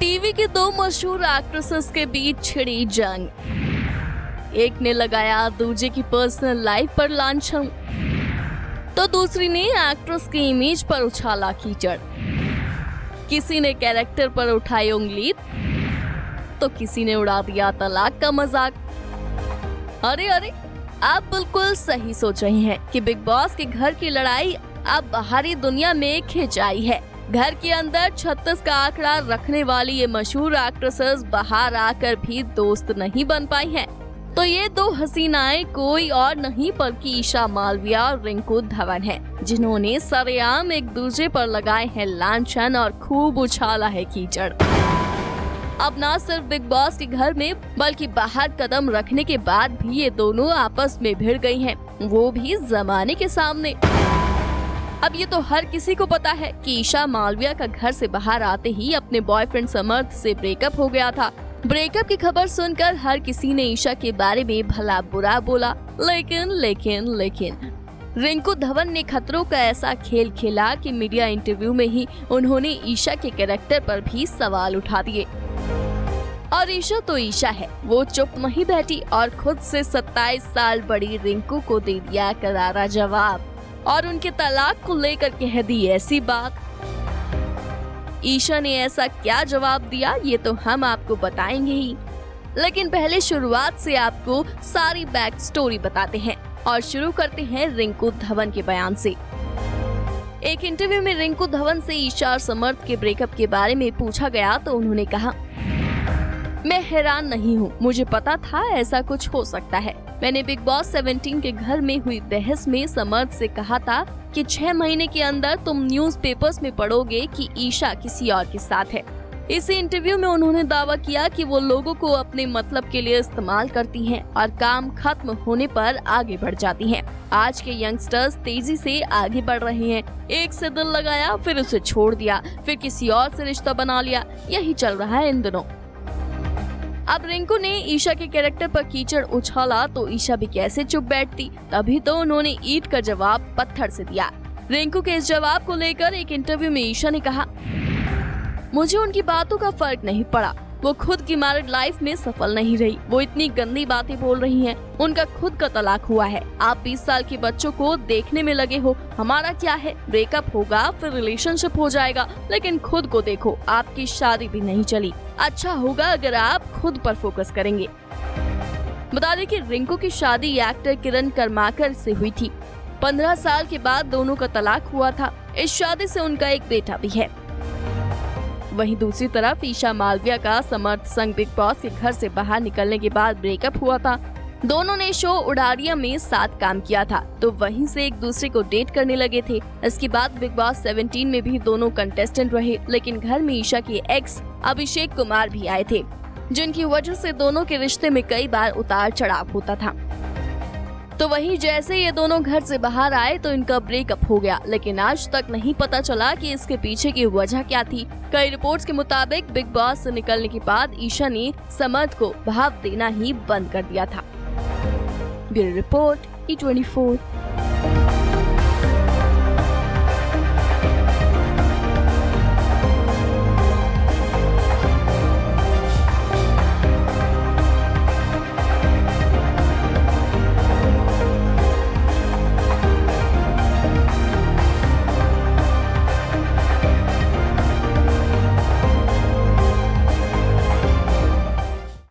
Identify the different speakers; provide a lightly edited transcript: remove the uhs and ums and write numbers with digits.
Speaker 1: TV की दो मशहूर एक्ट्रेसेस के बीच छिड़ी जंग। एक ने लगाया दूसरे की पर्सनल लाइफ पर लांछन, तो दूसरी ने एक्ट्रेस की इमेज पर उछाला कीचड़। किसी ने कैरेक्टर पर उठाई उंगली, तो किसी ने उड़ा दिया तलाक का मजाक। अरे अरे, आप बिल्कुल सही सोच रही हैं कि बिग बॉस के घर की लड़ाई अब बाहरी दुनिया में खिंचाई है। घर के अंदर 36 का आंकड़ा रखने वाली ये मशहूर एक्ट्रेसेस बाहर आकर भी दोस्त नहीं बन पाई हैं। तो ये दो हसीनाएं कोई और नहीं बल्कि ईशा मालविया और रिंकू धवन हैं, जिन्होंने सरेआम एक दूसरे पर लगाए हैं लांछन और खूब उछाला है कीचड़। अब ना सिर्फ बिग बॉस के घर में बल्कि बाहर कदम रखने के बाद भी ये दोनों आपस में भिड़ गई हैं, वो भी जमाने के सामने। अब ये तो हर किसी को पता है कि ईशा मालविया का घर से बाहर आते ही अपने बॉयफ्रेंड समर्थ से ब्रेकअप हो गया था। ब्रेकअप की खबर सुनकर हर किसी ने ईशा के बारे में भला बुरा बोला, लेकिन रिंकू धवन ने खतरों का ऐसा खेल खेला कि मीडिया इंटरव्यू में ही उन्होंने ईशा के कैरेक्टर पर भी सवाल उठा दिए। और ईशा तो ईशा है, वो चुप नहीं बैठी और खुद से 27 साल बड़ी रिंकू को दे दिया करारा जवाब और उनके तलाक को लेकर कह दी ऐसी बात। ईशा ने ऐसा क्या जवाब दिया, ये तो हम आपको बताएंगे ही, लेकिन पहले शुरुआत से आपको सारी बैक स्टोरी बताते हैं और शुरू करते हैं रिंकू धवन के बयान से। एक इंटरव्यू में रिंकू धवन से ईशा और समर्थ के ब्रेकअप के बारे में पूछा गया तो उन्होंने कहा, मैं हैरान नहीं हूँ, मुझे पता था ऐसा कुछ हो सकता है। मैंने बिग बॉस 17 के घर में हुई बहस में समर्थ से कहा था कि 6 महीने के अंदर तुम न्यूज़पेपर्स में पढ़ोगे कि ईशा किसी और के साथ है। इसी इंटरव्यू में उन्होंने दावा किया कि वो लोगों को अपने मतलब के लिए इस्तेमाल करती हैं और काम खत्म होने पर आगे बढ़ जाती हैं। आज के यंगस्टर्स तेजी से आगे बढ़ रहे हैं, एक से दिल लगाया फिर उसे छोड़ दिया, फिर किसी और से रिश्ता बना लिया, यही चल रहा है इन दिनों। अब रिंकू ने ईशा के कैरेक्टर पर कीचड़ उछाला तो ईशा भी कैसे चुप बैठती, तभी तो उन्होंने ईंट का जवाब पत्थर से दिया। रिंकू के इस जवाब को लेकर एक इंटरव्यू में ईशा ने कहा, मुझे उनकी बातों का फर्क नहीं पड़ा, वो खुद की मैरिड लाइफ में सफल नहीं रही, वो इतनी गंदी बातें बोल रही हैं, उनका खुद का तलाक हुआ है, आप 20 साल के बच्चों को देखने में लगे हो, हमारा क्या है, ब्रेकअप होगा फिर रिलेशनशिप हो जाएगा, लेकिन खुद को देखो, आपकी शादी भी नहीं चली, अच्छा होगा अगर आप खुद पर फोकस करेंगे। बता दें कि रिंकू की शादी एक्टर किरण कर्माकर से हुई थी। 15 साल के बाद दोनों का तलाक हुआ था। इस शादी से उनका एक बेटा भी है। वहीं दूसरी तरफ ईशा मालविया का समर्थ संग बिग बॉस के घर से बाहर निकलने के बाद ब्रेकअप हुआ था। दोनों ने शो उड़ारिया में साथ काम किया था, तो वहीं से एक दूसरे को डेट करने लगे थे। इसके बाद बिग बॉस 17 में भी दोनों कंटेस्टेंट रहे, लेकिन घर में ईशा के एक्स अभिषेक कुमार भी आए थे, जिनकी वजह से दोनों के रिश्ते में कई बार उतार चढ़ाव होता था। तो वहीं जैसे ये दोनों घर से बाहर आए तो इनका ब्रेकअप हो गया, लेकिन आज तक नहीं पता चला कि इसके पीछे की वजह क्या थी। कई रिपोर्ट्स के मुताबिक बिग बॉस से निकलने के बाद ईशा ने समर्थ को भाव देना ही बंद कर दिया था। Bureau report E24।